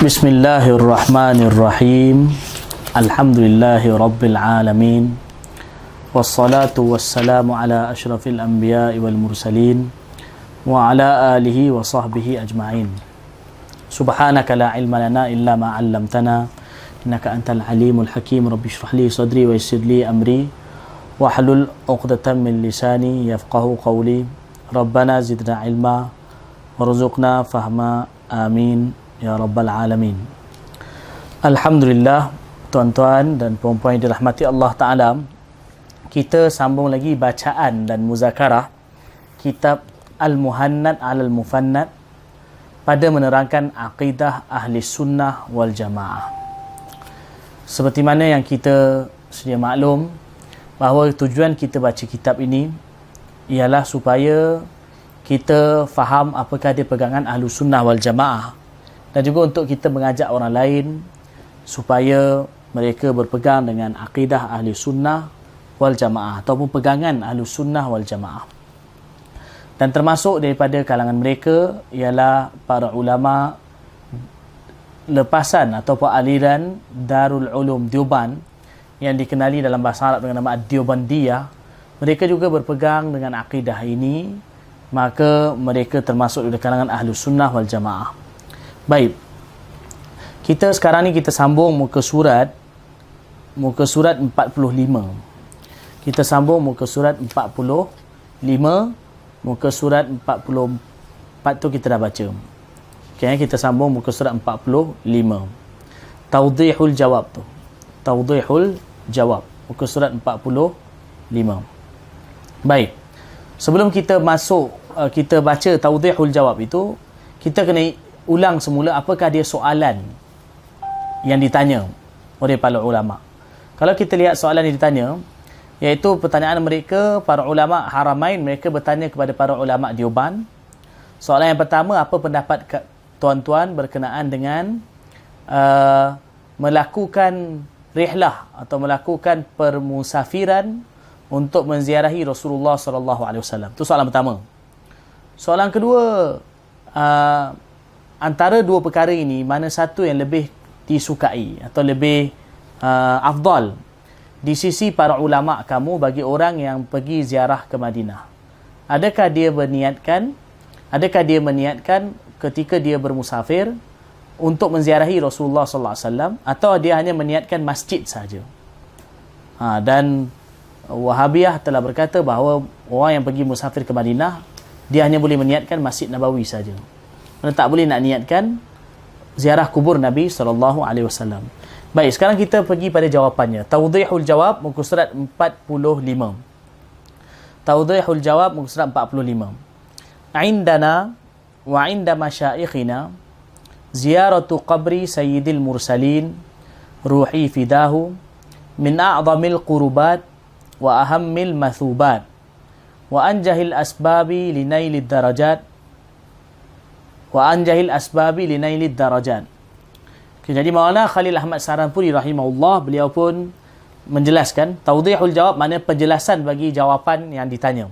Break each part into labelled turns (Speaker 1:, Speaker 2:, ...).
Speaker 1: Bismillahirrahmanirrahim. Alhamdulillahi rabbil alamin. Wassalatu wassalamu ala asyrafil anbiya'i wal mursalin wa ala alihi wa sahbihi ajma'in. Subhanaka la ilma lana illa ma 'allamtana innaka antal alimul hakim. Rabbi shrah li sadri wa yassir li amri wahlul 'uqdatam min lisani yafqahu qawli. Rabbana zidna ilma warzuqna fahma. Amin ya rabbal alamin. Alhamdulillah, tuan-tuan dan puan-puan yang dirahmati Allah Ta'ala, kita sambung lagi bacaan dan muzakarah kitab Al-Muhannad Al-Mufannad pada menerangkan akidah Ahli Sunnah wal Jamaah. Seperti mana yang kita sedia maklum, bahawa tujuan kita baca kitab ini ialah supaya kita faham apakah dia pegangan Ahli Sunnah wal Jamaah, dan juga untuk kita mengajak orang lain supaya mereka berpegang dengan akidah Ahli Sunnah wal Jamaah ataupun pegangan Ahli Sunnah wal Jamaah. Dan termasuk daripada kalangan mereka ialah para ulama lepasan ataupun aliran Darul Ulum Deoban yang dikenali dalam bahasa Arab dengan nama Deobandiyah. Mereka juga berpegang dengan akidah ini, maka mereka termasuk dari kalangan Ahli Sunnah wal Jamaah. Baik, kita sekarang ni kita sambung muka surat 45. Kita sambung muka surat 45. Muka surat 44 tu kita dah baca. Okay, kita sambung muka surat 45. Tawdihul Jawab tu. Tawdihul Jawab. Muka surat 45. Baik. Sebelum kita masuk, kita baca Tawdihul Jawab itu, kita kena ulang semula apakah dia soalan yang ditanya oleh para ulama. Kalau kita lihat soalan yang ditanya, iaitu pertanyaan mereka, para ulama Haramain, mereka bertanya kepada para ulama Deoban. Soalan yang pertama, apa pendapat tuan-tuan berkenaan dengan melakukan rihlah atau melakukan permusafiran untuk menziarahi Rasulullah sallallahu alaihi wasallam. Itu soalan pertama. Soalan kedua, antara dua perkara ini, mana satu yang lebih disukai atau lebih afdal di sisi para ulama kamu bagi orang yang pergi ziarah ke Madinah? Adakah dia meniatkan ketika dia bermusafir untuk menziarahi Rasulullah sallallahu alaihi wasallam, atau dia hanya meniatkan masjid saja? Dan Wahabiyah telah berkata bahawa orang yang pergi musafir ke Madinah, dia hanya boleh meniatkan Masjid Nabawi saja. Mana tak boleh nak niatkan ziarah kubur Nabi SAW. Baik, sekarang kita pergi pada jawapannya. Tawdihul Jawab, muka surat 45. Tawdihul Jawab, muka surat 45. Indana wa inda masyaikhina ziyaratu qabri sayyidil mursalin ruhi fidahu min a'zamil qurubat wa ahammil mathubat wa anjahil asbabi linailid darajat Okay, jadi Maulana Khalil Ahmad Saranpuri rahimahullah, beliau pun menjelaskan tawdihul jawab, maknanya penjelasan bagi jawapan yang ditanya.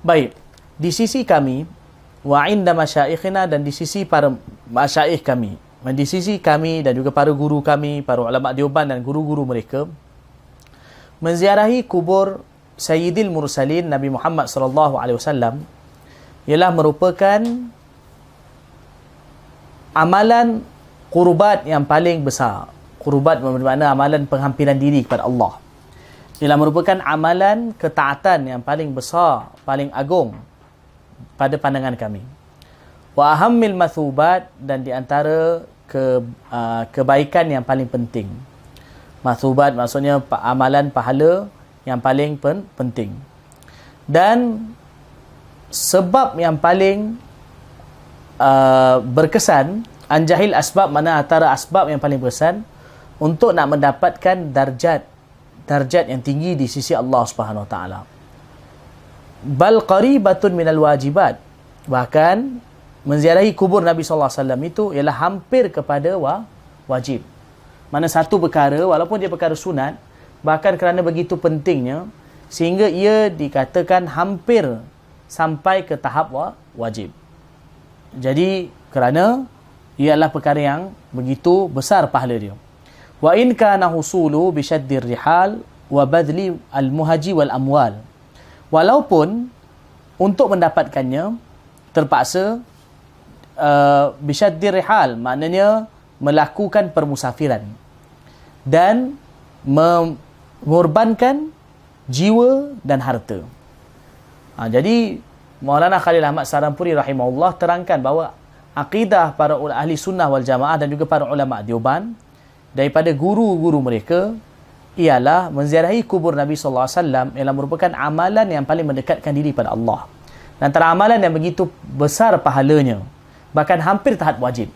Speaker 1: Baik, di sisi kami, wa inda masyaikhina, dan di sisi para masyaikh kami, di sisi kami dan juga para guru kami, para ulama Deoban dan guru-guru mereka, menziarahi kubur Sayyidil Mursalin Nabi Muhammad sallallahu alaihi wasallam ialah merupakan amalan qurbat yang paling besar. Qurbat bermakna amalan penghampiran diri kepada Allah. Ialah merupakan amalan ketaatan yang paling besar, paling agung pada pandangan kami. Wa ahammil mathubat, dan di antara kebaikan yang paling penting. Mathubat maksudnya amalan pahala yang paling penting. Dan sebab yang paling berkesan, anjahil asbab, mana antara asbab yang paling berkesan untuk nak mendapatkan darjat yang tinggi di sisi Allah Subhanahu Wa Taala. Bal qaribatun minal wajibat, bahkan menziarahi kubur Nabi sallallahu alaihi wasallam itu ialah hampir kepada wajib. Mana satu perkara, walaupun dia perkara sunat, bahkan kerana begitu pentingnya sehingga ia dikatakan hampir sampai ke tahap wajib. Jadi kerana ialah perkara yang begitu besar pahala dia. Wa in kana husulu bi syaddir rihal wa badli al-muhaji wal amwal. Walaupun untuk mendapatkannya terpaksa bi syaddir rihal, maknanya melakukan permusafiran dan mengorbankan jiwa dan harta. Jadi Maulana Khalil Ahmad Sarampuri rahimahullah terangkan bahawa akidah para ahli sunnah wal jamaah dan juga para ulama Deoban daripada guru-guru mereka ialah menziarahi kubur Nabi sallallahu alaihi wasallam ialah merupakan amalan yang paling mendekatkan diri pada Allah. Dan antara amalan yang begitu besar pahalanya, bahkan hampir tahap wajib.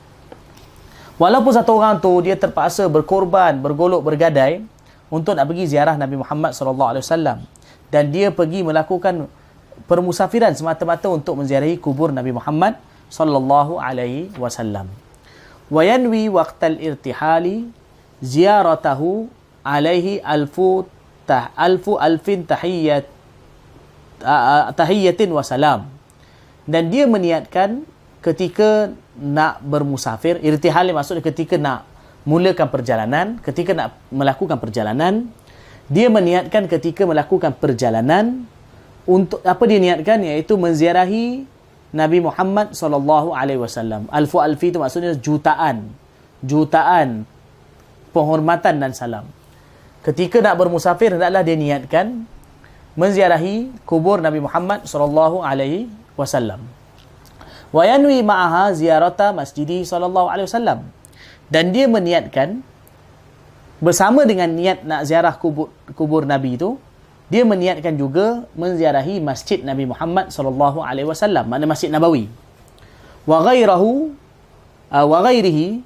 Speaker 1: Walaupun satu orang tu dia terpaksa berkorban, bergolok, bergadai untuk nak pergi ziarah Nabi Muhammad sallallahu alaihi wasallam dan dia pergi melakukan permusafiran semata-mata untuk menziarahi kubur Nabi Muhammad sallallahu alaihi wasallam. Wa yanwi waqtal irtihali ziyaratahu alaihi alfin tahiyyatin wa salam. Dan dia meniatkan ketika nak bermusafir, irtihal maksudnya ketika nak mulakan perjalanan, ketika nak melakukan perjalanan, dia meniatkan ketika melakukan perjalanan untuk apa dia niatkan, iaitu menziarahi Nabi Muhammad sallallahu alaihi wasallam. Alfi itu maksudnya jutaan penghormatan dan salam. Ketika nak bermusafir hendaklah dia niatkan menziarahi kubur Nabi Muhammad sallallahu alaihi wasallam. Wa yanwi ma'aha ziyarata masjidi sallallahu alaihi wasallam. Dan dia meniatkan bersama dengan niat nak ziarah kubur Nabi itu, dia meniatkan juga menziarahi masjid Nabi Muhammad sallallahu alaihi wasallam, makna Masjid Nabawi. Wa ghairihi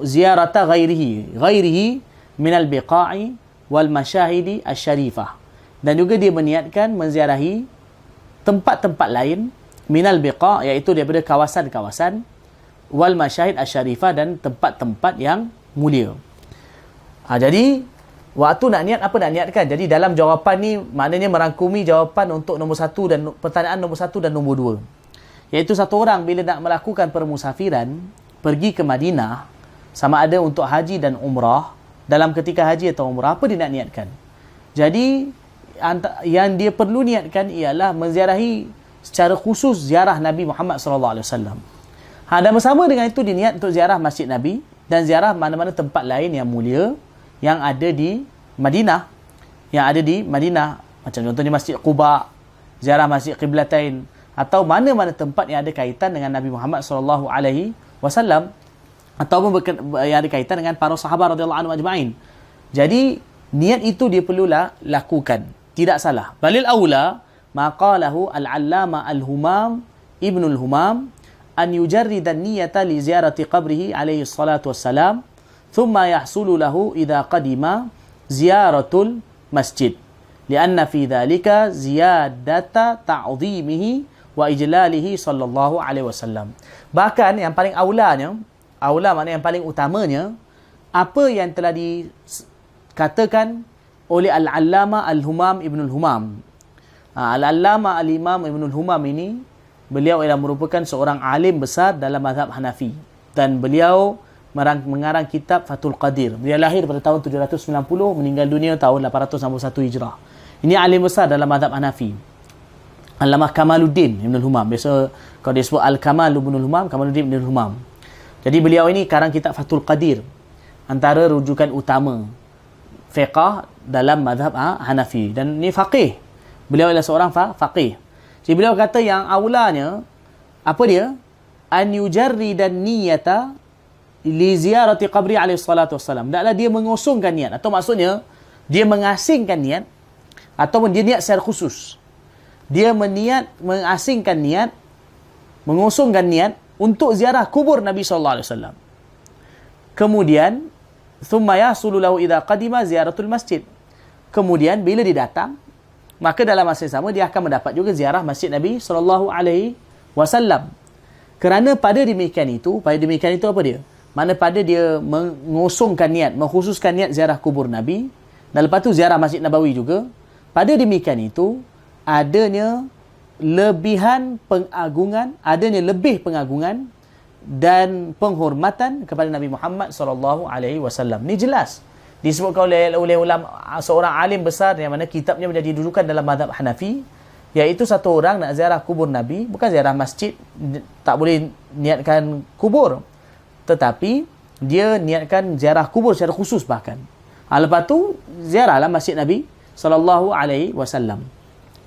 Speaker 1: ziyarata ghairihi min al-biqa'i wal mashahidi asy-syarifah. Dan juga dia meniatkan menziarahi tempat-tempat lain min al-biqa', iaitu daripada kawasan-kawasan, wal mashahid asy-syarifah, dan tempat-tempat yang mulia. Jadi waktu nak niat, apa nak niatkan? Jadi dalam jawapan ni maknanya merangkumi jawapan untuk nombor satu dan pertanyaan nombor satu dan nombor dua. Iaitu satu orang bila nak melakukan permusafiran, pergi ke Madinah, sama ada untuk haji dan umrah, dalam ketika haji atau umrah, apa dia nak niatkan? Jadi yang dia perlu niatkan ialah menziarahi secara khusus ziarah Nabi Muhammad sallallahu alaihi wasallam. Dan bersama dengan itu dia niat untuk ziarah Masjid Nabi dan ziarah mana-mana tempat lain yang mulia yang ada di Madinah, macam contohnya Masjid Quba, ziarah Masjid Qiblatain, atau mana-mana tempat yang ada kaitan dengan Nabi Muhammad sallallahu alaihi wasallam ataupun yang ada kaitan dengan para sahabat radhiyallahu anhum ajma'in. Jadi niat itu dia perlulah lakukan, tidak salah. Balil aula maqalahu al-allama al-humam ibnul humam an yujarrida an-niyata li ziyarati qabrihi alaihi salatu wassalam thumma yahsulu lahu idza qadima ziyaratul masjid lianna fi dhalika ziyadata ta'zimihi wa ijlalihi sallallahu alaihi wasallam. Bahkan yang paling aula maknanya yang paling utamanya, apa yang telah dikatakan oleh Al-Allama Al-Humam Ibnul Humam. Al-Allama Al-Imam Ibnul Humam ini, beliau ialah merupakan seorang alim besar dalam mazhab Hanafi, dan beliau mengarang kitab Fathul Qadir. Beliau lahir pada tahun 790, meninggal dunia tahun 861 Hijrah. Ini alim besar dalam mazhab Hanafi. Allamah Kamaluddin Ibnul Humam. Biasa kalau dia sebut Al-Kamal Ibnul Humam, Kamaluddin Ibnul Humam. Jadi beliau ini karang kitab Fathul Qadir, antara rujukan utama fiqh dalam mazhab Hanafi, dan ini faqih. Beliau adalah seorang faqih. Jadi beliau kata yang aulanya apa dia? An yujarridan niyata li ziyarati qabri alaihi salatu wassalam. Taklah dia mengosongkan niat, atau maksudnya dia mengasingkan niat, ataupun dia niat secara khusus. Dia mengasingkan niat, mengosongkan niat untuk ziarah kubur Nabi sallallahu alaihi wasallam. Kemudian thumma yahsulu lahu idza qadima ziyaratul masjid. Kemudian bila dia datang, maka dalam masa yang sama dia akan mendapat juga ziarah Masjid Nabi sallallahu alaihi wasallam. Kerana pada demikian itu apa dia? Mana pada dia mengosongkan niat, mengkhususkan niat ziarah kubur Nabi, dan lepas tu ziarah Masjid Nabawi juga. Pada demikian itu adanya lebih pengagungan dan penghormatan kepada Nabi Muhammad sallallahu alaihi wasallam. Ni jelas disebutkan oleh ulama, seorang alim besar yang mana kitabnya menjadi dudukan dalam mazhab Hanafi, iaitu satu orang nak ziarah kubur Nabi, bukan ziarah masjid, tak boleh niatkan kubur, tetapi dia niatkan ziarah kubur secara khusus bahkan. Lepas tu ziarahlah masjid Nabi sallallahu alaihi wasallam.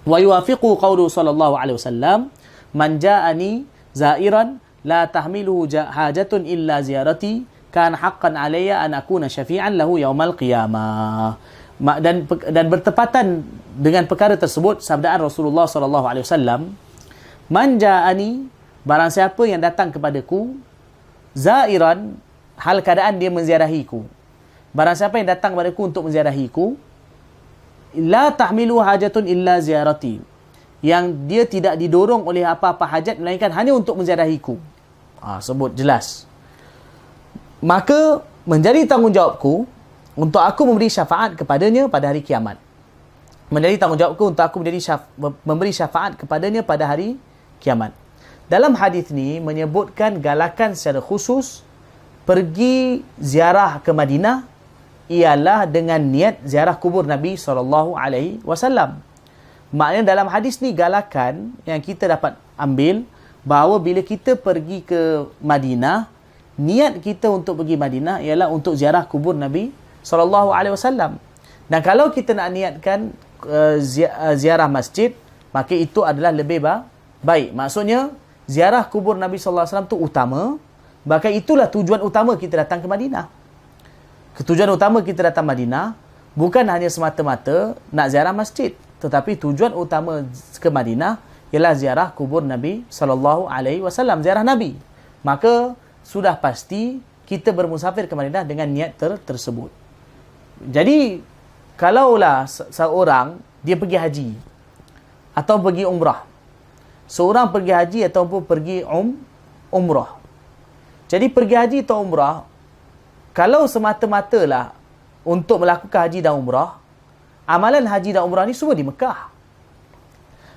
Speaker 1: Wa yuwafiqu qawlu sallallahu alaihi wasallam, man ja'ani zairan la tahmiluhu hajatun illa ziyarati kan haqqan alayya an akuna syafi'an lahu yaumal qiyamah. Dan bertepatan dengan perkara tersebut sabdaan Rasulullah sallallahu alaihi wasallam, man ja'ani, barang siapa yang datang kepadaku, zairan, hal keadaan dia menziarahiku. Barang siapa yang datang kepadaku untuk menziarahiku, la tahmilu hajatun illa ziyarati, yang dia tidak didorong oleh apa-apa hajat melainkan hanya untuk menziarahiku. Sebut jelas. Maka menjadi tanggungjawabku untuk aku memberi syafaat kepadanya pada hari kiamat. Menjadi tanggungjawabku untuk aku memberi syafaat kepadanya pada hari kiamat. Dalam hadis ni menyebutkan galakan secara khusus pergi ziarah ke Madinah ialah dengan niat ziarah kubur Nabi SAW. Maknanya dalam hadis ni galakan yang kita dapat ambil bahawa bila kita pergi ke Madinah, niat kita untuk pergi Madinah ialah untuk ziarah kubur Nabi SAW. Dan kalau kita nak niatkan ziarah masjid, maka itu adalah lebih baik. Maksudnya ziarah kubur Nabi SAW itu utama, maka itulah tujuan utama kita datang ke Madinah. Tujuan utama kita datang Madinah bukan hanya semata-mata nak ziarah masjid, tetapi tujuan utama ke Madinah ialah ziarah kubur Nabi SAW, ziarah Nabi. Maka sudah pasti kita bermusafir ke Madinah dengan niat tersebut. Jadi kalaulah seorang dia pergi haji atau pergi umrah, seorang pergi haji ataupun pergi umrah. Jadi pergi haji atau umrah, kalau semata-matalah untuk melakukan haji dan umrah, amalan haji dan umrah ni semua di Mekah.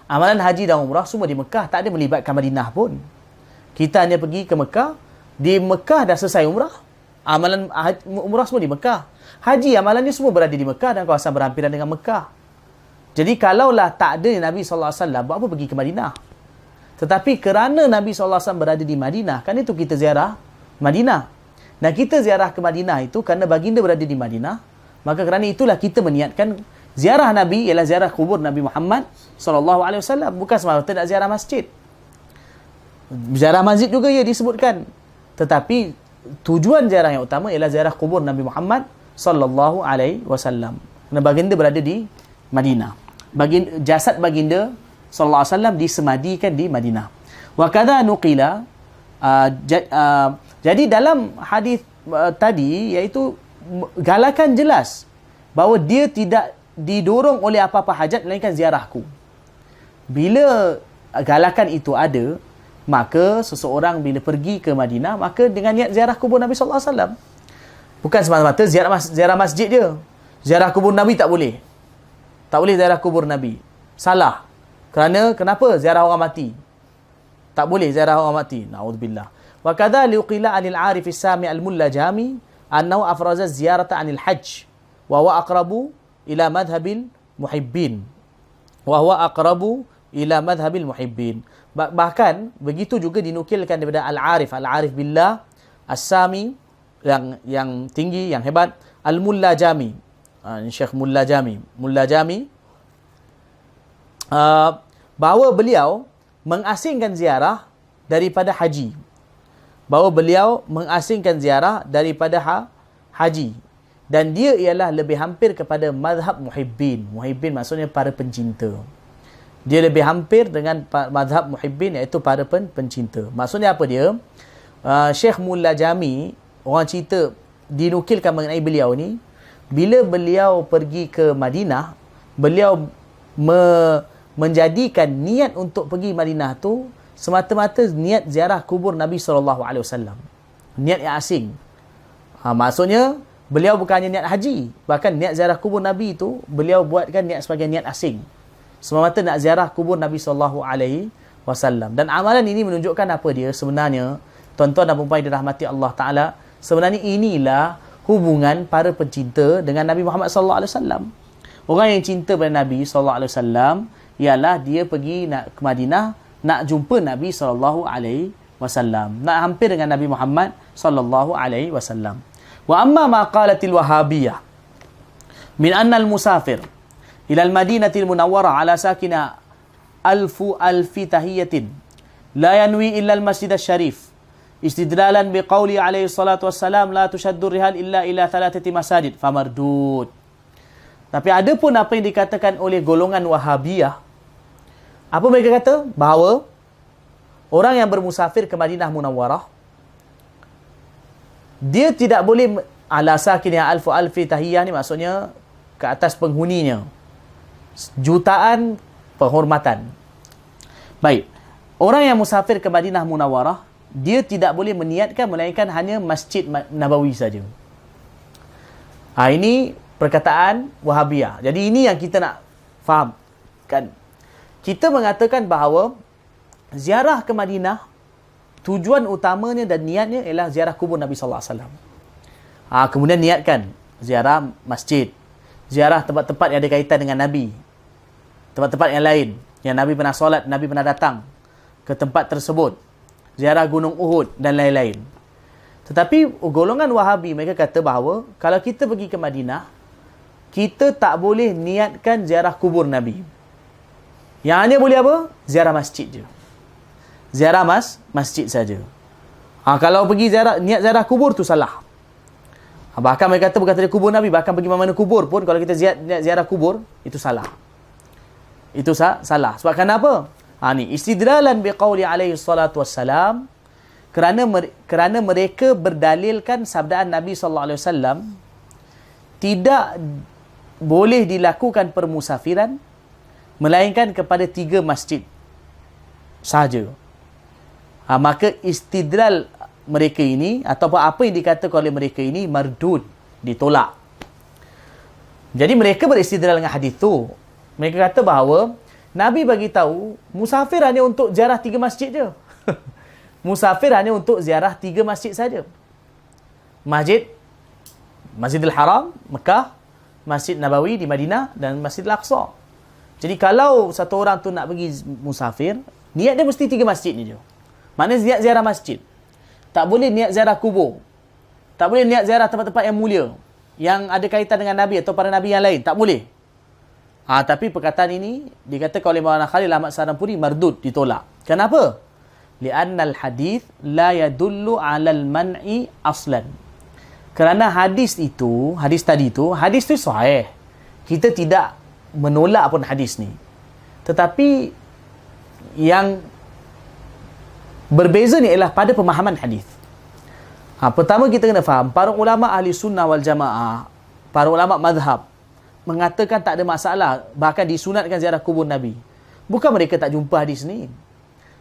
Speaker 1: Amalan haji dan umrah semua di Mekah, tak ada melibatkan Madinah pun. Kita hanya pergi ke Mekah, di Mekah dah selesai umrah. Amalan umrah semua di Mekah. Haji amalannya semua berada di Mekah dan kawasan berhampiran dengan Mekah. Jadi kalaulah tak ada Nabi SAW, buat apa pergi ke Madinah? Tetapi kerana Nabi SAW berada di Madinah, kan itu kita ziarah Madinah. Dan kita ziarah ke Madinah itu kerana baginda berada di Madinah, maka kerana itulah kita meniatkan ziarah Nabi ialah ziarah kubur Nabi Muhammad SAW, bukan semata nak ziarah masjid. Ziarah masjid juga ya disebutkan, tetapi tujuan ziarah yang utama ialah ziarah kubur Nabi Muhammad SAW. Kerana baginda berada di Madinah. Jasad baginda SAW disemadikan di Madinah. Wa kadza nuqila, jadi dalam hadis tadi, iaitu galakan jelas bahawa dia tidak didorong oleh apa-apa hajat melainkan ziarahku. Bila galakan itu ada, maka seseorang bila pergi ke Madinah, maka dengan niat ziarah kubur Nabi SAW. Bukan semata-mata ziarah masjid dia. Ziarah kubur Nabi tak boleh. Tak boleh ziarah kubur Nabi. Salah. Kenapa? Ziarah orang mati. Tak boleh ziarah orang mati. Na'udzubillah. Wa kadza liqila 'anil 'arif as-sami' al-mulla jami annahu afraza ziyarata 'anil hajj wa huwa aqrabu ila madhhabil muhibbin. Bahkan begitu juga dinukilkan daripada al-'arif billah as-sami, yang tinggi, yang hebat, al-mulla jami, Syekh Mulla Jami, bahawa beliau mengasingkan ziarah daripada haji. Haji. Dan dia ialah lebih hampir kepada mazhab muhibbin. Muhibbin maksudnya para pencinta. Dia lebih hampir dengan mazhab muhibbin, iaitu para pencinta. Maksudnya apa dia? Syekh Mulla Jami, orang cerita dinukilkan mengenai beliau ni, bila beliau pergi ke Madinah, beliau menjadikan niat untuk pergi Madinah tu semata-mata niat ziarah kubur Nabi SAW. Niat yang asing. Maksudnya beliau bukannya niat haji, bahkan niat ziarah kubur Nabi itu beliau buatkan niat sebagai niat asing. Semata-mata nak ziarah kubur Nabi SAW. Dan amalan ini menunjukkan apa dia? Sebenarnya tuan-tuan dan puan-puan yang dirahmati Allah Ta'ala, sebenarnya inilah hubungan para pencinta dengan Nabi Muhammad sallallahu alaihi wasallam. Orang yang cinta pada Nabi sallallahu alaihi wasallam ialah dia pergi ke Madinah nak jumpa Nabi sallallahu alaihi wasallam, nak hampir dengan Nabi Muhammad sallallahu alaihi wasallam. Wa amma ma qalatil wahabiyah min anna al-musafir ila al-madinatil munawwarah ala sakina alfi tahiyatin la yanwi illa al-masjid asy-syarif istidlalan biqauli alaihi salatu wassalam la tushaddu rihal illa ila thalathati masajid famardud. Tapi ada pun apa yang dikatakan oleh golongan Wahabiyah. Apa mereka kata? Bahawa orang yang bermusafir ke Madinah Munawwarah, dia tidak boleh ala sakinnya alfi tahiyah ni, maksudnya ke atas penghuninya jutaan penghormatan. Baik, orang yang musafir ke Madinah Munawwarah, dia tidak boleh meniatkan melainkan hanya Masjid Nabawi saja. Ini perkataan Wahabiyah. Jadi ini yang kita nak faham kan. Kita mengatakan bahawa ziarah ke Madinah, tujuan utamanya dan niatnya ialah ziarah kubur Nabi sallallahu alaihi wasallam. Kemudian niatkan ziarah masjid, ziarah tempat-tempat yang ada kaitan dengan Nabi, tempat-tempat yang lain yang Nabi pernah solat, Nabi pernah datang ke tempat tersebut, ziarah Gunung Uhud dan lain-lain. Tetapi golongan Wahabi mereka kata bahawa kalau kita pergi ke Madinah, kita tak boleh niatkan ziarah kubur Nabi. Yang hanya boleh apa? Ziarah masjid je. Ziarah masjid saja. Kalau pergi niat ziarah kubur tu salah. Bahkan mereka kata bukan saja kubur Nabi, bahkan pergi mana-mana kubur pun kalau kita niat ziarah kubur, itu salah. Itu salah. Sebab kenapa? Ni istidlalan biqauli alaihi salatu wassalam, kerana mereka berdalilkan sabdaan Nabi sallallahu alaihi wasallam, tidak boleh dilakukan permusafiran melainkan kepada 3 masjid sahaja. Maka istidlal mereka ini ataupun apa yang dikatakan oleh mereka ini mardud, ditolak. Jadi mereka beristidlal dengan hadis tu. Mereka kata bahawa Nabi bagi tahu musafir hanya untuk ziarah 3 masjid je. Musafir hanya untuk ziarah 3 masjid saja. Masjidil Haram, Mekah, Masjid Nabawi di Madinah dan Masjidil Aqsa. Jadi kalau satu orang tu nak pergi musafir, niat dia mesti 3 masjid ni je. Maknanya niat ziarah masjid. Tak boleh niat ziarah kubur. Tak boleh niat ziarah tempat-tempat yang mulia, yang ada kaitan dengan Nabi atau para Nabi yang lain. Tak boleh. Tapi perkataan ini dikatakan oleh Maulana Khalil Ahmad Sarampuri mardud, ditolak. Kenapa? Li'annal hadith la yadullu 'alal man'i aslan. Kerana hadis tadi tu sahih. Kita tidak menolak pun hadis ni. Tetapi yang berbeza ni ialah pada pemahaman hadis. Pertama kita kena faham, para ulama ahli sunnah wal jamaah, para ulama mazhab mengatakan tak ada masalah, bahkan disunatkan ziarah kubur Nabi. Bukan mereka tak jumpa hadis ni.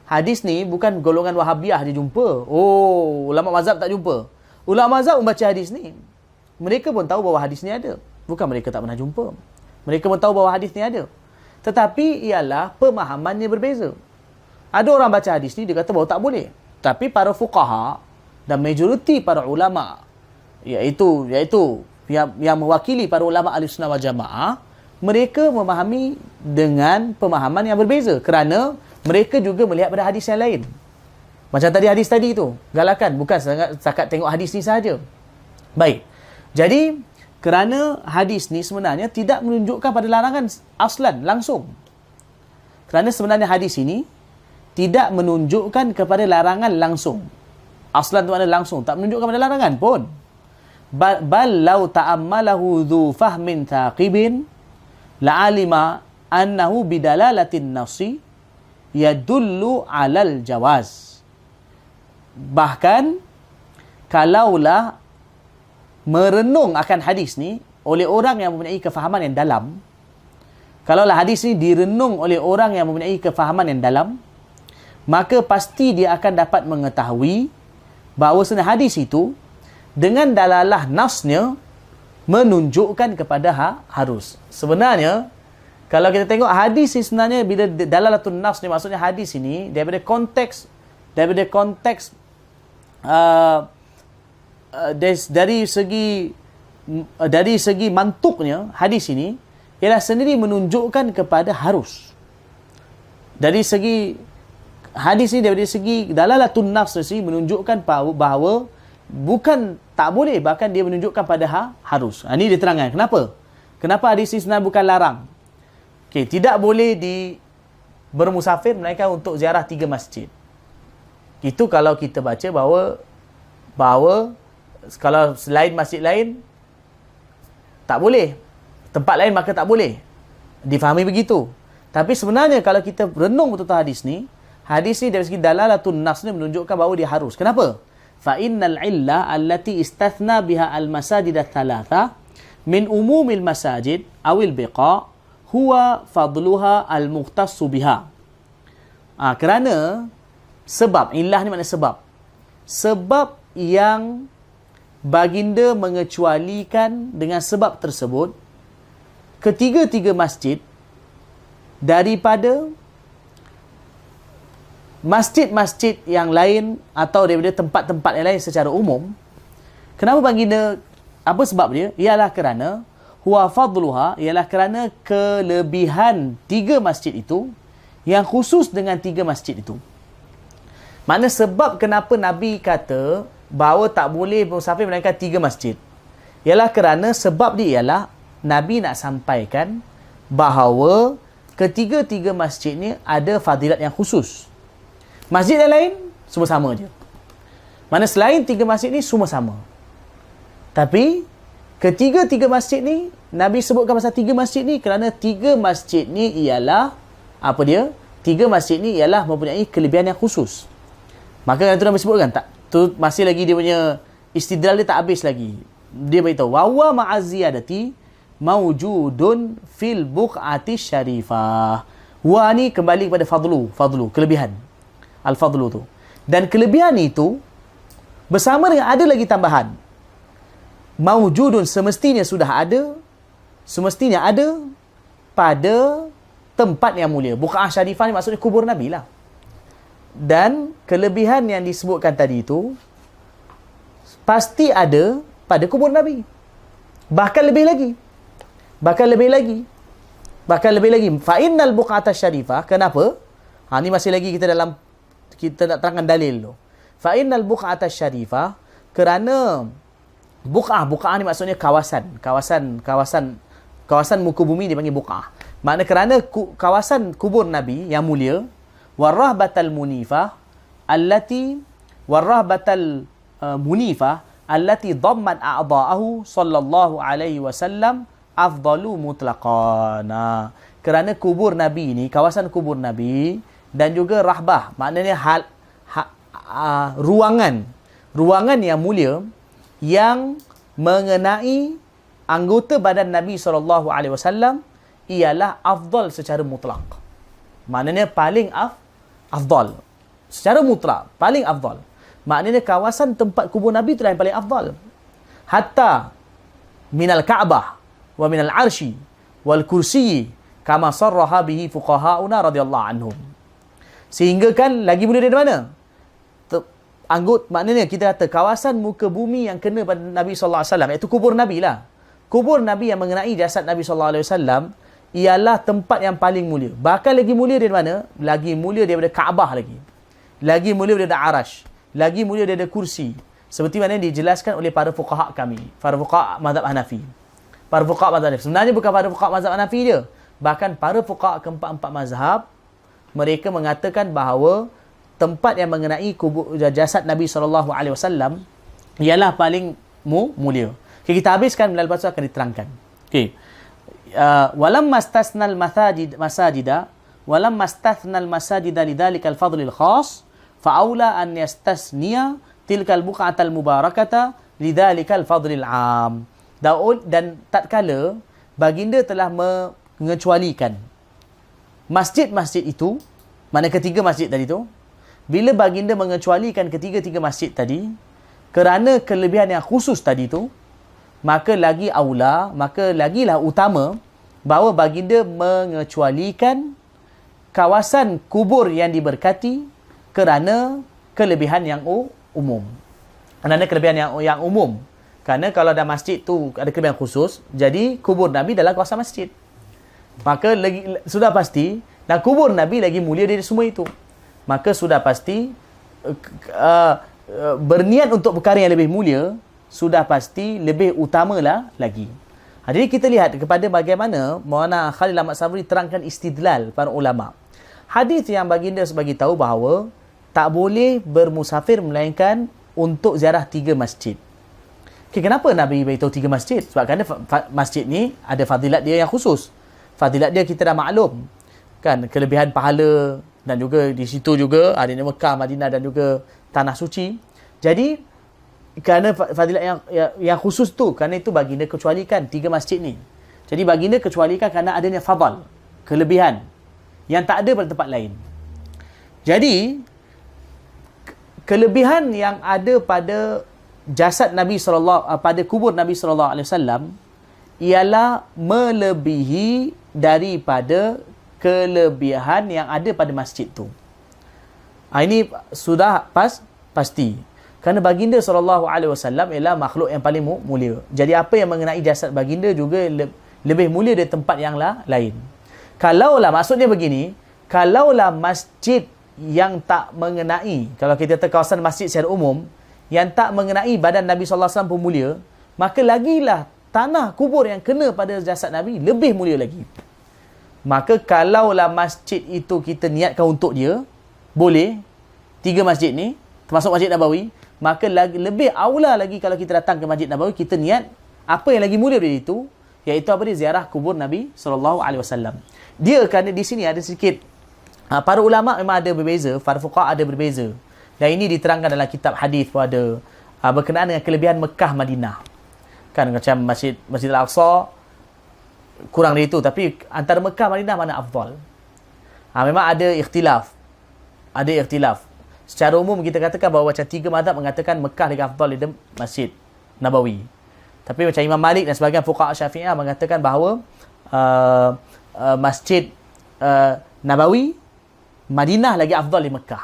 Speaker 1: Hadis ni bukan golongan Wahabiyah dia jumpa. Ulama mazhab tak jumpa. Ulama mazhab membaca hadis ni. Mereka pun tahu bahawa hadis ni ada. Bukan mereka tak pernah jumpa. Mereka pun tahu bahawa hadis ni ada. Tetapi ialah pemahamannya berbeza. Ada orang baca hadis ni, dia kata bahawa tak boleh. Tapi para fuqaha dan majoriti para ulama, iaitu yang mewakili para ulama Ahlussunnah wal Jamaah, mereka memahami dengan pemahaman yang berbeza. Kerana mereka juga melihat pada hadis yang lain. Macam hadis tadi tu, galakan bukan setakat tengok hadis ni sahaja. Baik. Jadi, kerana hadis ni sebenarnya tidak menunjukkan pada larangan aslan, langsung. Kerana sebenarnya hadis ini tidak menunjukkan kepada larangan langsung. Aslan tu makna langsung, tak menunjukkan pada larangan pun. Bal law ta'ammalahu dhu fahmin thaqibin la'alima annahu bidalalatin nasi yadullu 'alal jawaz. Bahkan kalaulah merenung akan hadis ni oleh orang yang mempunyai kefahaman yang dalam, kalaulah hadis ni direnung oleh orang yang mempunyai kefahaman yang dalam, maka pasti dia akan dapat mengetahui bahawa sebenarnya hadis itu dengan dalalah nasnya menunjukkan kepada harus. Sebenarnya kalau kita tengok hadis ni, sebenarnya bila dalalatun nas ni, maksudnya hadis ini daripada konteks dari segi mantuknya hadis ini ialah sendiri menunjukkan kepada harus. Dari segi hadis ini, dari segi dalalatun nafs sendiri menunjukkan bahawa bukan tak boleh, bahkan dia menunjukkan pada harus. Ini diterangkan. Kenapa hadis ini sebenarnya bukan larang? Okey, tidak boleh bermusafir melainkan untuk ziarah 3 masjid. Itu kalau kita baca bahawa kalau selain masjid lain tak boleh, tempat lain maka tak boleh. Difahami begitu. Tapi sebenarnya kalau kita renung betul-betul hadis ni dari segi dalalatun nas ni menunjukkan bahawa dia harus. Kenapa? Fa innal illah allati istathna biha al masajid ats-tsalatha min umumil masajid awil biqa huwa fadluha al mukhtassu biha. Kerana sebab, illah ni makna sebab. Sebab yang baginda mengecualikan dengan sebab tersebut ketiga-tiga masjid daripada masjid-masjid yang lain atau daripada tempat-tempat yang lain secara umum. Kenapa baginda, apa sebab dia? Ialah kerana huwa fadluha, ialah kerana kelebihan 3 masjid itu yang khusus dengan 3 masjid itu. Makna sebab kenapa Nabi kata bahawa tak boleh bermusafir melainkan 3 masjid, ialah kerana sebab dia ialah Nabi nak sampaikan bahawa ketiga-tiga masjid ni ada fadilat yang khusus. Masjid yang lain semua sama je. Mana selain 3 masjid ni semua sama. Tapi ketiga-tiga masjid ni Nabi sebutkan pasal 3 masjid ni kerana 3 masjid ni ialah apa dia? 3 masjid ni ialah mempunyai kelebihan yang khusus. Maka itu Nabi sebutkan tak? Tu masih lagi dia punya istidlal dia tak habis lagi. Dia beritahu wa huwa ma'aziyadati mawjudun fil buq'ati syarifah. Wa ni kembali kepada fadlu, kelebihan. Al-fadlu tu. Dan kelebihan itu bersama dengan ada lagi tambahan. Mawjudun semestinya ada pada tempat yang mulia. Buq'ah syarifah ni maksudnya kubur Nabi lah. Dan kelebihan yang disebutkan tadi itu pasti ada pada kubur Nabi. Bahkan lebih lagi. Fa innal buq'ata syarifah. Kenapa? Ni masih lagi kita nak terangkan dalil tu. Fa innal buq'ata syarifah, kerana buq'ah ni maksudnya kawasan muka bumi dipanggil buq'ah. Makna kerana kawasan kubur Nabi yang mulia, warahbatal munifah allati dhamman a'dha'ahu sallallahu alaihi wasallam afdalu mutlaqan. Kerana kubur Nabi ni, kawasan kubur Nabi dan juga rahbah, maknanya ruangan yang mulia yang mengenai anggota badan Nabi sallallahu alaihi wasallam ialah afdal secara mutlak. Maknanya paling afdal. Secara mutlak, paling afdal. Maknanya kawasan tempat kubur Nabi itulah yang paling afdal. Hatta minal Ka'bah wa minal arshi wal kursi kama sarraha bihi fuqaha'una radhiyallahu anhum. Sehingga kan lagi mulia dari mana? Maknanya kita kata kawasan muka bumi yang kena pada Nabi sallallahu alaihi wasallam, iaitu kubur Nabi lah. Kubur Nabi yang mengenai jasad Nabi sallallahu alaihi wasallam ialah tempat yang paling mulia. Bahkan lagi mulia dari mana? Lagi mulia daripada Kaabah lagi. Lagi mulia daripada Arash. Lagi mulia daripada kursi. Seperti mana yang dijelaskan oleh para fuqaha kami. Para fuqaha mazhab Hanafi. Sebenarnya bukan para fuqaha mazhab Hanafi je. Bahkan para fuqaha keempat-empat mazhab, mereka mengatakan bahawa tempat yang mengenai kubur jasad Nabi SAW ialah paling mulia. Okay, kita habiskan, lepas itu akan diterangkan. Okay. Walamma istasnal masajida lidzalikal fadlil khas fa'aula an yastasniya tilkal buq'atal mubarakata lidzalikal fadlil am. Dan tatkala baginda telah mengecualikan masjid-masjid itu, mana ketiga masjid tadi tu, bila baginda mengecualikan ketiga-tiga masjid tadi kerana kelebihan yang khusus tadi tu, maka lagilah utama bahawa baginda mengecualikan kawasan kubur yang diberkati kerana kelebihan yang umum. Ada kelebihan yang umum. Kerana kalau ada masjid tu ada kelebihan khusus, jadi kubur Nabi dalam kawasan masjid. Maka sudah pasti, dan kubur Nabi lagi mulia dari semua itu. Maka sudah pasti, berniat untuk perkara yang lebih mulia, sudah pasti lebih utamalah lagi. Jadi kita lihat kepada bagaimana Maulana Khalil Ahmad Sabri terangkan istidlal para ulama. Hadis yang baginda bagi tahu bahawa tak boleh bermusafir melainkan untuk ziarah 3 masjid. Okay, kenapa Nabi beritahu 3 masjid? Sebab kerana masjid ni ada fadilat dia yang khusus. Fadilat dia kita dah maklum. Kan, kelebihan pahala dan juga di situ juga adanya Mekah, Madinah dan juga Tanah Suci. Jadi, kerana fadilat yang khusus tu, kerana itu baginda kecualikan 3 masjid ni. Jadi baginda kecualikan kerana adanya fadal, kelebihan yang tak ada pada tempat lain. Jadi, kelebihan yang ada pada jasad Nabi pada kubur Nabi SAW ialah melebihi daripada kelebihan yang ada pada masjid tu. Ini sudah pasti. Kerana baginda SAW ialah makhluk yang paling mulia. Jadi apa yang mengenai jasad baginda juga lebih mulia dari tempat yang lain. Kalaulah, maksudnya begini, kalaulah masjid yang tak mengenai, kalau kita kawasan masjid secara umum, yang tak mengenai badan Nabi SAW pun mulia, maka lagilah tanah kubur yang kena pada jasad Nabi lebih mulia lagi. Maka kalaulah masjid itu kita niatkan untuk dia, boleh, 3 masjid ni, termasuk Masjid Nabawi, maka lebih aula lagi kalau kita datang ke Masjid Nabawi, kita niat apa yang lagi mulia dari itu, iaitu apa dia? Ziarah kubur Nabi SAW. Dia kerana di sini ada sedikit, para ulama memang ada berbeza, para fuqaha ada berbeza. Dan ini diterangkan dalam kitab hadis pada berkenaan dengan kelebihan Mekah, Madinah. Kan macam Masjid Al-Aqsa kurang dari itu, tapi antara Mekah, Madinah mana afdal? Memang ada ikhtilaf. Secara umum kita katakan bahawa macam 3 mazhab mengatakan Mekah lagi afdal daripada Masjid Nabawi. Tapi macam Imam Malik dan sebahagian fuqaha Syafi'iyah mengatakan bahawa Masjid Nabawi, Madinah lagi afdal dari Mekah.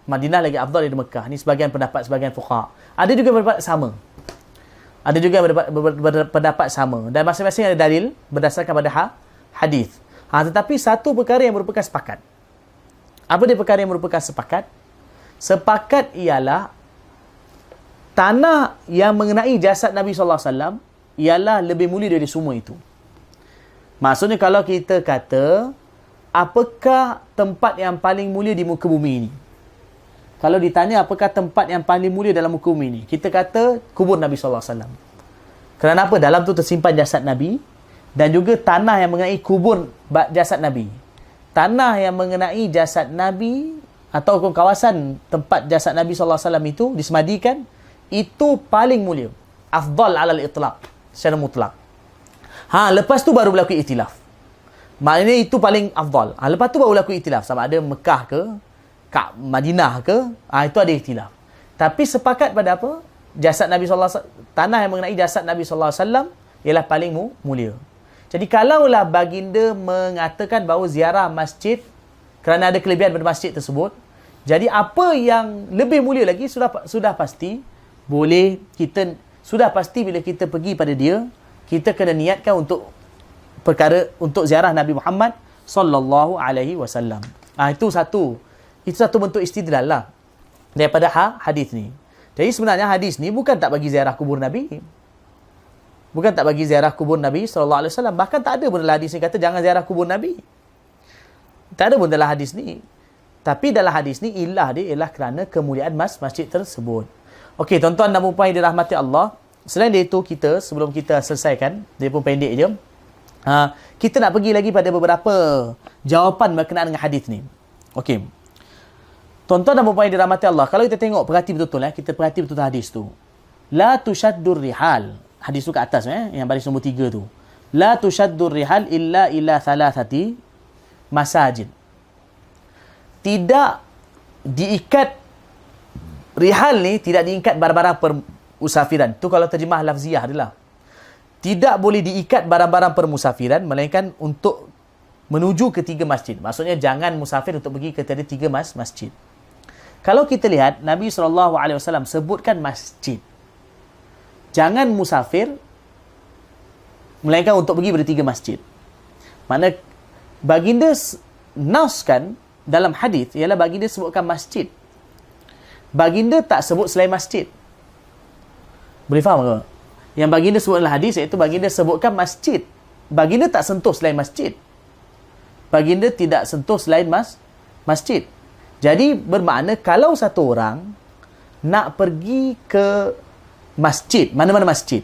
Speaker 1: Madinah lagi afdal dari Mekah. Ini sebahagian pendapat sebahagian fuqaha. Ada juga pendapat sama. Pendapat sama. Dan masing-masing ada dalil berdasarkan pada hadis. Tetapi satu perkara yang merupakan sepakat. Apa dia perkara yang merupakan sepakat? Sepakat ialah tanah yang mengenai jasad Nabi SAW ialah lebih mulia dari semua itu. Maksudnya kalau kita kata, apakah tempat yang paling mulia di muka bumi ini? Kalau ditanya apakah tempat yang paling mulia dalam muka bumi ini, kita kata kubur Nabi SAW. Kerana apa? Dalam tu tersimpan jasad Nabi dan juga tanah yang mengenai kubur jasad Nabi. Tanah yang mengenai jasad Nabi atau kawasan tempat jasad Nabi SAW itu disemadikan, itu paling mulia. Afdal alal itlaq, secara mutlak. Lepas tu baru berlaku ikhtilaf. Maknanya itu paling afdal. Lepas tu baru berlaku ikhtilaf. Sama ada Mekah ke, Madinah ke, itu ada ikhtilaf. Tapi sepakat pada apa? Jasad Nabi SAW, tanah yang mengenai jasad Nabi SAW ialah paling mulia. Jadi kalaulah baginda mengatakan bahawa ziarah masjid kerana ada kelebihan pada masjid tersebut, jadi apa yang lebih mulia lagi sudah pasti boleh kita, sudah pasti bila kita pergi pada dia, kita kena niatkan untuk perkara, untuk ziarah Nabi Muhammad sallallahu alaihi wasallam. Itu satu bentuk istidlal lah daripada hadis ni. Jadi sebenarnya hadis ni bukan tak bagi ziarah kubur Nabi. Bukan tak bagi ziarah kubur Nabi sallallahu alaihi wasallam. Bahkan tak ada pun dalam hadis ni kata jangan ziarah kubur Nabi. Tak ada pun dalam hadis ni. Tapi dalam hadis ni ilah dia ialah kerana kemuliaan masjid tersebut. Okey, tuan-tuan dan puan-puan yang dirahmati Allah, selain dari itu kita, sebelum kita selesaikan, dia pun pendek je, kita nak pergi lagi pada beberapa jawapan berkenaan dengan hadis ni. Okey. Tuan-tuan dan puan-puan yang dirahmati Allah, kalau kita tengok, perhati betul-betul, kita perhati betul hadis tu. La tushaddur rihal. Hadis tu kat atas, yang baris nombor 3 tu. La tushaddur rihal illa ila thalathati masajid. Tidak diikat, rihal ni tidak diikat barang-barang permusafiran. Tu kalau terjemah lafziah adalah. Tidak boleh diikat barang-barang permusafiran, melainkan untuk menuju ke 3 masjid. Maksudnya jangan musafir untuk pergi ke 3 masjid. Kalau kita lihat, Nabi SAW sebutkan masjid. Jangan musafir, melainkan untuk pergi pada 3 masjid. Mana baginda naskan dalam hadis ialah baginda sebutkan masjid. Baginda tak sebut selain masjid. Boleh faham ke? Yang baginda sebut dalam hadis iaitu baginda sebutkan masjid. Baginda tak sentuh selain masjid. Baginda tidak sentuh selain masjid. Jadi bermakna kalau satu orang nak pergi ke masjid, mana-mana masjid,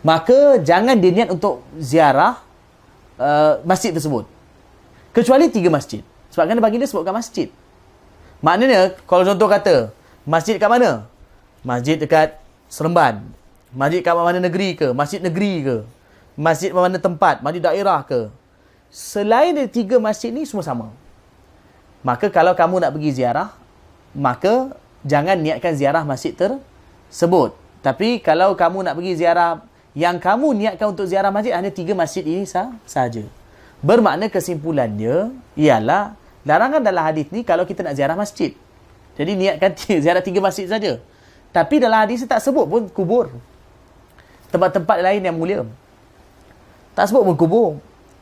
Speaker 1: maka jangan dia niat untuk ziarah masjid tersebut. Kecuali 3 masjid. Sebab kerana baginda sebutkan masjid. Maknanya, kalau contoh kata, masjid kat mana? Masjid dekat Seremban. Masjid kat mana negeri ke? Masjid negeri ke? Masjid mana tempat? Masjid daerah ke? Selain dari 3 masjid ni, semua sama. Maka kalau kamu nak pergi ziarah, maka jangan niatkan ziarah masjid tersebut. Tapi kalau kamu nak pergi ziarah, yang kamu niatkan untuk ziarah masjid hanya 3 masjid ini sahaja. Bermakna kesimpulan dia ialah larangan dalam hadis ni kalau kita nak ziarah masjid. Jadi niatkan ziarah 3 masjid saja. Tapi dalam hadis tak sebut pun kubur. Tempat-tempat lain yang mulia. Tak sebut pun kubur.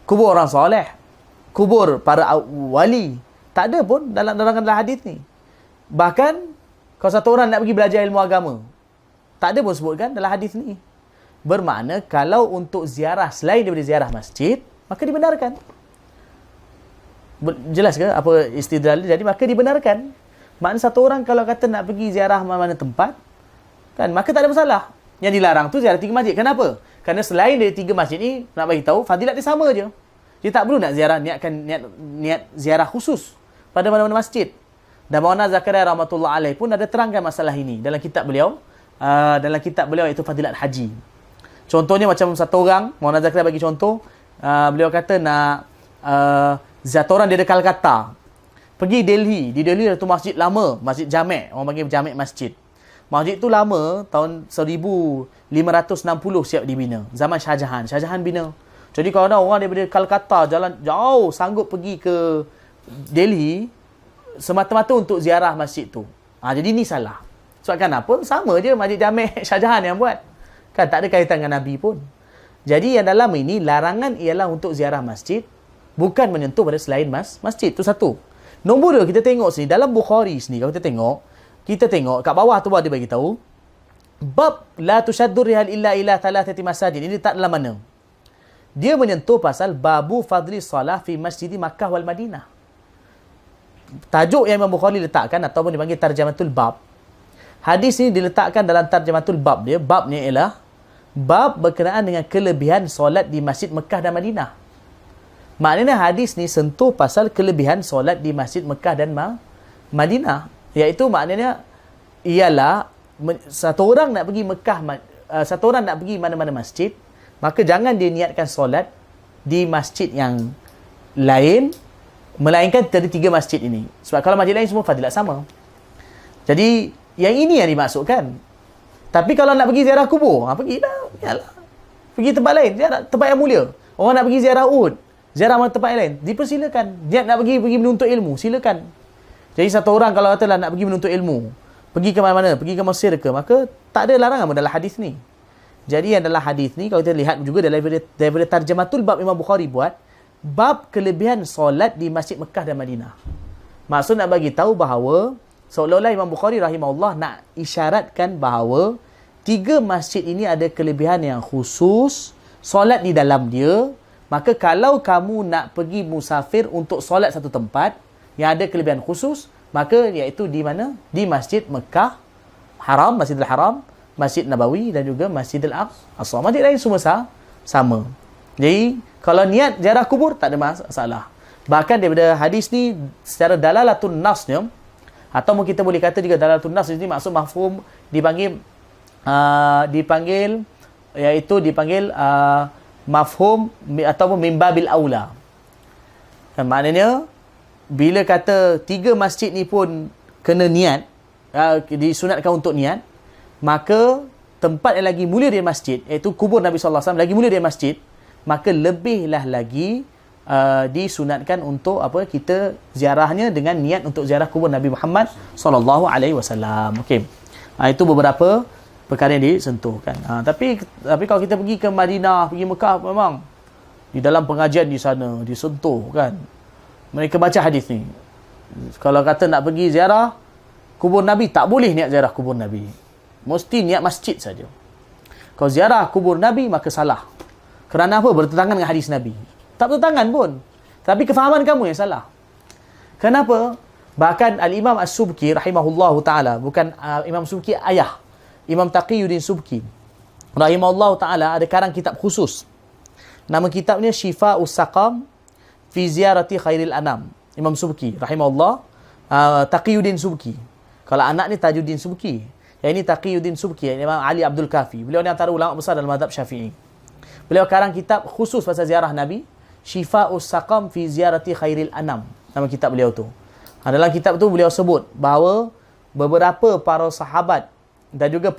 Speaker 1: Kubur orang soleh. Kubur para wali. Tak ada pun dalam hadis ni. Bahkan, kalau satu orang nak pergi belajar ilmu agama, tak ada pun sebutkan dalam hadis ni. Bermakna, kalau untuk ziarah selain daripada ziarah masjid, maka dibenarkan. Jelas ke apa istidlal dia? Jadi, maka dibenarkan. Makna satu orang kalau kata nak pergi ziarah mana-mana tempat, kan, maka tak ada masalah. Yang dilarang tu ziarah 3 masjid. Kenapa? Kerana selain dari 3 masjid ni, nak bagi tahu, fadilat dia sama je. Dia tak perlu nak ziarah, niat ziarah khusus pada mana-mana masjid. Dan Maulana Zakaria rahmatullah alaih pun ada terangkan masalah ini dalam kitab beliau. Dalam kitab beliau iaitu Fadilat Haji. Contohnya macam satu orang, Maulana Zakaria bagi contoh, beliau kata nak satu orang dia ada Kolkata. Pergi Delhi. Di Delhi ada tu masjid lama, Masjid Jamek. Orang panggil Jamek Masjid. Masjid tu lama, tahun 1560 siap dibina. Zaman Shah Jahan. Shah Jahan bina. Jadi kalau ada orang daripada Kolkata jalan jauh sanggup pergi ke Delhi semata-mata untuk ziarah masjid tu. Jadi ni salah. Sebab kenapa? Sama je Masjid Jamek Shah Jahan yang buat. Kan tak ada kaitan dengan Nabi pun. Jadi yang dalam ini larangan ialah untuk ziarah masjid, bukan menyentuh pada selain masjid. Itu satu. Nombor 2, kita tengok sini dalam Bukhari sini, kalau kita tengok kat bawah tu dia bagi tahu bab la tushaddur rihal illa thalathati masajid. Ini tak dalam mana? Dia menyentuh pasal babu fadli salah fi masjidi Makkah wal Madinah. Tajuk yang Imam Bukhari letakkan ataupun dipanggil tarjamatul bab. Hadis ini diletakkan dalam tarjamatul bab dia. Babnya ialah bab berkenaan dengan kelebihan solat di Masjid Mekah dan Madinah. Maknanya hadis ni sentuh pasal kelebihan solat di Masjid Mekah dan Madinah. Iaitu maknanya ialah satu orang nak pergi Mekah, satu orang nak pergi mana-mana masjid, maka jangan dia niatkan solat di masjid yang lain, melainkan dari 3 masjid ini. Sebab kalau masjid lain semua fadilat sama. Jadi, yang ini yang dimaksudkan. Tapi kalau nak pergi ziarah kubur, pergilah. Yalah. Pergi tempat lain, ziarah tempat yang mulia. Orang nak pergi ziarah Uhud, ziarah tempat yang lain, dipersilakan. Dia nak pergi menuntut ilmu, silakan. Jadi satu orang kalau katalah nak pergi menuntut ilmu, pergi ke mana-mana, pergi ke Mesir ke, maka tak ada larangan dalam hadis ni. Jadi yang dalam hadis ni, kalau kita lihat juga daripada tarjamatul bab Imam Bukhari buat, bab kelebihan solat di Masjid Mekah dan Madinah. Maksud nak bagi tahu bahawa seolah-olah Imam Bukhari rahimahullah nak isyaratkan bahawa 3 masjid ini ada kelebihan yang khusus, solat di dalam dia. Maka kalau kamu nak pergi musafir untuk solat satu tempat yang ada kelebihan khusus, maka iaitu di mana? Di Masjid Mekah Haram, Masjidil Haram, Masjid Nabawi dan juga Masjidil Aqsa. Masjid lain semua sama. Jadi kalau niat ziarah kubur tak ada masalah. Bahkan daripada hadis ni secara dalalatun nasnya, atau kita boleh kata juga dalalatun nas ini maksud mafhum dipanggil mafhum ataupun mimbabil aula. Maknanya bila kata 3 masjid ni pun kena niat, disunatkan untuk niat, maka tempat yang lagi mulia dari masjid, iaitu kubur Nabi SAW lagi mulia dari masjid, maka lebihlah lagi disunatkan untuk kita ziarahnya dengan niat untuk ziarah kubur Nabi Muhammad sallallahu alaihi wasallam. Okey. Itu beberapa perkara yang disentuhkan. Tapi kalau kita pergi ke Madinah, pergi Mekah, memang di dalam pengajian di sana disentuh kan. Mereka baca hadis ni. Kalau kata nak pergi ziarah kubur Nabi, tak boleh niat ziarah kubur Nabi. Mesti niat masjid saja. Kalau ziarah kubur Nabi, maka salah. Kerana apa? Bertentangan dengan hadis Nabi. Tak bertentangan pun. Tapi kefahaman kamu yang salah. Kenapa? Bahkan Al-Imam As-Subki rahimahullahu ta'ala, bukan Imam Subki ayah, Imam Taqiyuddin Subki rahimahullahu ta'ala, ada karang kitab khusus. Nama kitabnya Shifa'us Saqam fi Ziyarati Khairil Anam. Imam Subki rahimahullah, Taqiyuddin Subki. Kalau anak ni Tajuddin Subki. Yang ini Taqiyuddin Subki, Imam Ali Abdul Kafi. Beliau ni antara ulama besar dalam mazhab Syafi'i. Beliau karang kitab khusus pasal ziarah Nabi, Shifa'us Saqam fi Ziyarati Khairil Anam. Nama kitab beliau tu. Dalam kitab tu beliau sebut bahawa beberapa para sahabat dan juga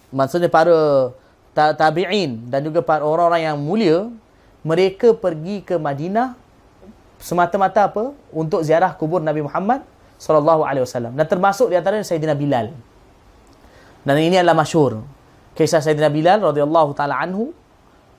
Speaker 1: maksudnya para tabi'in dan juga para orang-orang yang mulia, mereka pergi ke Madinah semata-mata untuk ziarah kubur Nabi Muhammad sallallahu alaihi wasallam. Dan termasuk di antaranya Sayyidina Bilal. Dan ini adalah masyhur. Kisah Sayyidina Bilal radhiyallahu taala anhu,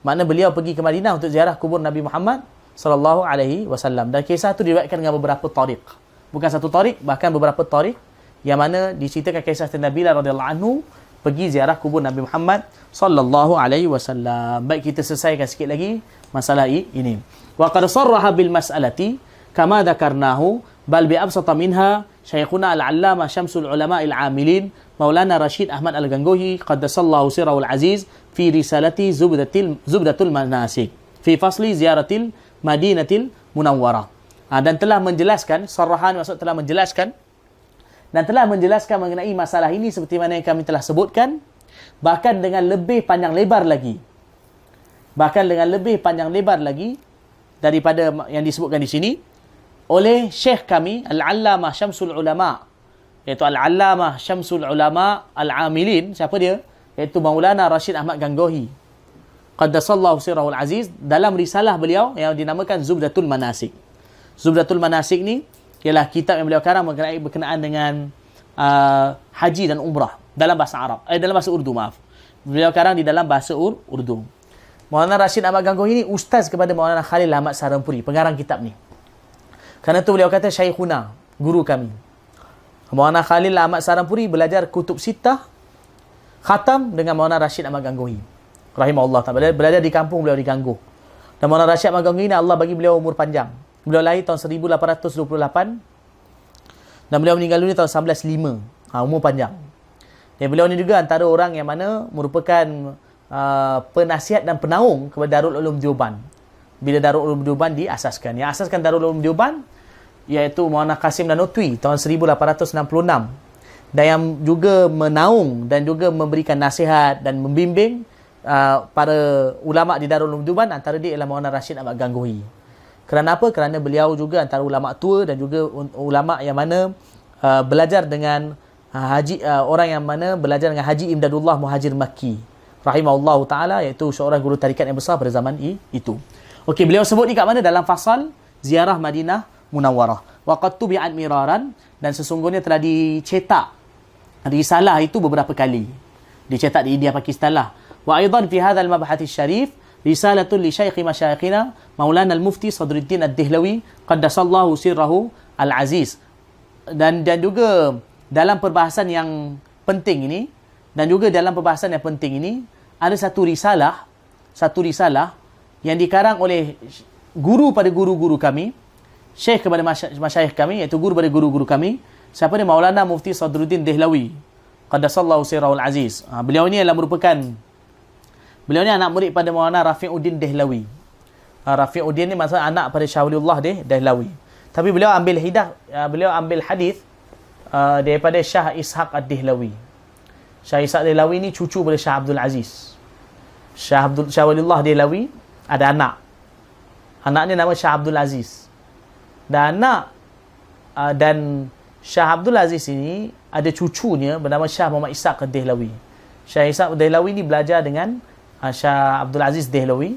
Speaker 1: makna beliau pergi ke Madinah untuk ziarah kubur Nabi Muhammad sallallahu alaihi wasallam. Dan kisah itu diriwayatkan dengan beberapa tariq. Bukan satu tariq, bahkan beberapa tariq yang mana diceritakan kisah Sayyidina Bilal radhiyallahu anhu pergi ziarah kubur Nabi Muhammad sallallahu alaihi wasallam. Baik, kita selesaikan sikit lagi masalah ini. Wa qad sarraha bil mas'alati kama dzakarnahu bal bi absata minha Syekhuna al-Allamah Syamsul Ulama al-Amilin Maulana Rashid Ahmad Al-Gangohi qaddasallahu sirrahul aziz fi risalati Zubdatul Manasik fi fasli ziyaratil Madinatil Munawwarah. Dan telah menjelaskan, sarrahan maksud telah menjelaskan, dan telah menjelaskan mengenai masalah ini seperti mana yang kami telah sebutkan, bahkan dengan lebih panjang lebar lagi. Bahkan dengan lebih panjang lebar lagi daripada yang disebutkan di sini oleh Syekh kami Al-Allamah Syamsul Ulama, iaitu Al-Allamah Syamsul Ulama Al-Amilin. Siapa dia? Iaitu Maulana Rashid Ahmad Gangohi qaddasallahu sirrahul aziz, dalam risalah beliau yang dinamakan Zubdatul Manasik. Zubdatul Manasik ni ialah kitab yang beliau karang berkenaan dengan haji dan umrah dalam bahasa Arab, dalam bahasa Urdu, maaf. Beliau karang di dalam bahasa Urdu. Maulana Rashid Ahmad Gangohi ini ustaz kepada Maulana Khalil Ahmad Sarampuri, pengarang kitab ni. Kerana tu beliau kata Syekhuna, guru kami. Maulana Khalil Ahmad Sarampuri belajar kutub sittah khatam dengan Maulana Rashid Ahmad Gangohi rahimahullah ta'ala. Belajar di kampung beliau di Gangguh. Dan Maulana Rashid Ahmad Gangohi ni Allah bagi beliau umur panjang. Beliau lahir tahun 1828 dan beliau meninggal dunia tahun 1905. Umur panjang. Dan beliau ni juga antara orang yang mana merupakan penasihat dan penaung kepada Darul Ulum Deoban. Bila Darul Ulum Deoban diasaskan. Yang asaskan Darul Ulum Deoban iaitu Maulana Qasim Nanotwi tahun 1866. Dan yang juga menaung dan juga memberikan nasihat dan membimbing para ulama di Darul Ulum Deoban, antara dia ialah Maulana Rashid Ahmad Gangohi. Kerana apa? Kerana beliau juga antara ulama tua dan juga ulama yang mana belajar dengan orang yang mana belajar dengan Haji Imdadullah Muhajir Makki rahimahullah ta'ala, iaitu seorang guru tarikat yang besar pada zaman itu. Okey, beliau sebut ni kat mana? Dalam fasal ziarah Madinah Munawwarah. Wa qad tubi'at miraran, dan sesungguhnya telah dicetak risalah itu beberapa kali. Dicetak di India, Pakistan lah. Wa aidan fi hadzal mabhath syarif risalatun li syaikhi masyayikhina Maulana al-Mufti Sadruddin Ad-Dihlawi qaddasallahu sirrahu al-aziz. Dan juga dalam perbahasan yang penting ini, ada satu risalah yang dikarang oleh guru pada guru-guru kami, syekh kepada masyayikh kami, iaitu guru pada guru-guru kami. Siapa dia? Maulana Mufti Sadruddin Dihlawi qaddasallahu sirrahu al-aziz. Beliau ni anak murid pada Maulana Rafi'uddin Dehlawi. Rafi'uddin ni maksudnya anak pada Syah Waliullah Dehlawi. Tapi beliau ambil hadis daripada Syah Ishaq Ad-Dehlawi. Syah Ishaq Dehlawi ni cucu pada Syah Abdul Aziz. Syah Waliullah Dehlawi ada anak. Anak ni nama Syah Abdul Aziz. Dan Syah Abdul Aziz ini ada cucunya bernama Syah Muhammad Ishaq Ad-Dehlawi. Syah Ishaq Ad-Dehlawi ni belajar dengan Syah Abdul Aziz Dehlawi.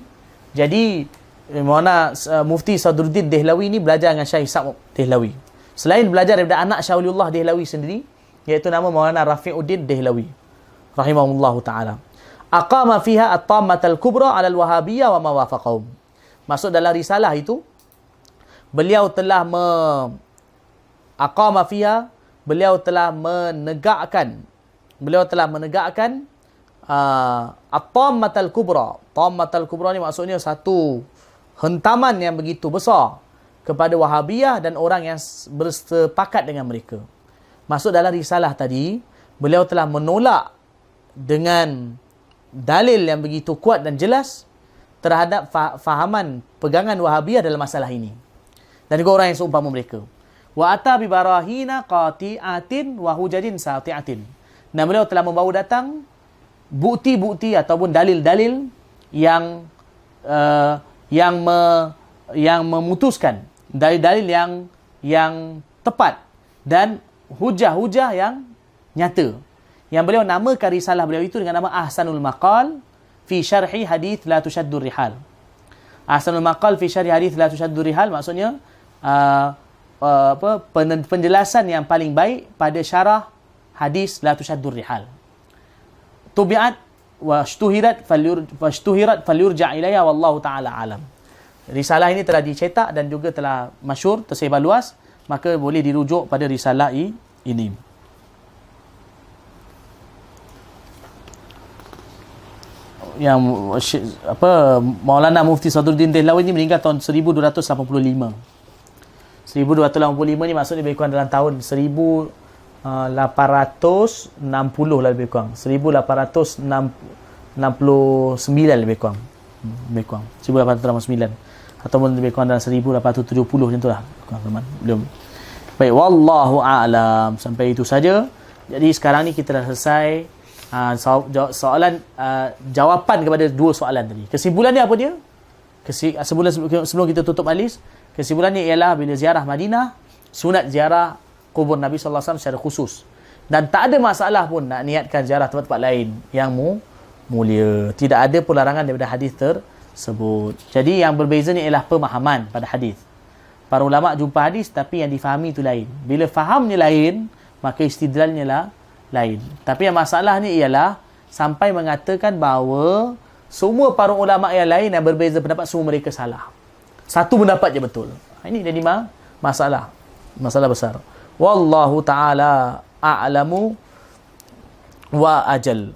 Speaker 1: Jadi Maulana Mufti Sadruddin Dehlawi ni belajar dengan Syekh Ishaq Dehlawi. Selain belajar daripada anak Syekh Waliullah Dehlawi sendiri, iaitu nama Maulana Rafiuddin Dehlawi rahimahullahu taala. Aqama fiha at-tammatal kubra 'ala al-wahabiyyah wa ma wafaqahum. Maksud dalam risalah itu, beliau telah aqama fiha, beliau telah menegakkan at-tammatal kubra. Tammatal kubra ni maksudnya satu hentaman yang begitu besar kepada Wahabiyah dan orang yang bersepakat dengan mereka. Maksud dalam risalah tadi, beliau telah menolak dengan dalil yang begitu kuat dan jelas terhadap fahaman pegangan Wahabiyah dalam masalah ini. Dan juga orang yang seumpama mereka. Wa ata bi barahina qati'atin wa hujajin sati'atin. Dan beliau telah membawa datang bukti-bukti ataupun dalil-dalil yang memutuskan, dalil-dalil yang tepat dan hujah-hujah yang nyata. Yang beliau namakan risalah beliau itu dengan nama Ahsanul Maqal fi syarhi hadith la tushaddur rihal. Ahsanul Maqal fi syarhi hadith la tushaddur rihal maksudnya penjelasan yang paling baik pada syarah hadis la tushaddur rihal. Tubi'at wa shtuhirat falyurja' ilayha wallahu ta'ala alam. Risalah ini telah dicetak dan juga telah masyhur, tersebar luas, maka boleh dirujuk pada risalah ini. Yang Maulana Mufti Sadruddin Dehlawi ini meninggal tahun 1285. 1285 ni maksudnya lebih kurang dalam tahun 1860 lah lebih kurang. 1869 lebih kurang. 1889 ataupun lebih kurang dalam 1870 macam itulah zaman belum. Baik, wallahu a'lam. Sampai itu saja. Jadi sekarang ni kita dah selesai soalan jawapan kepada dua soalan tadi. Kesimpulannya apa dia? Sebelum kita tutup majlis, kesimpulannya ialah bila ziarah Madinah, sunat ziarah kubur Nabi sallallahu alaihi wasallam secara khusus. Dan tak ada masalah pun nak niatkan ziarah tempat-tempat lain yang mulia. Tidak ada pun larangan daripada hadis tersebut. Jadi yang berbeza ni ialah pemahaman pada hadis. Para ulama jumpa hadis tapi yang difahami itu lain. Bila fahamnya lain, maka istidlalnya lah lain. Tapi yang masalah ni ialah sampai mengatakan bahawa semua para ulama yang lain yang berbeza pendapat, semua mereka salah. Satu pendapat je betul. Ini jadi masalah besar. Wallahu ta'ala a'lamu wa ajal.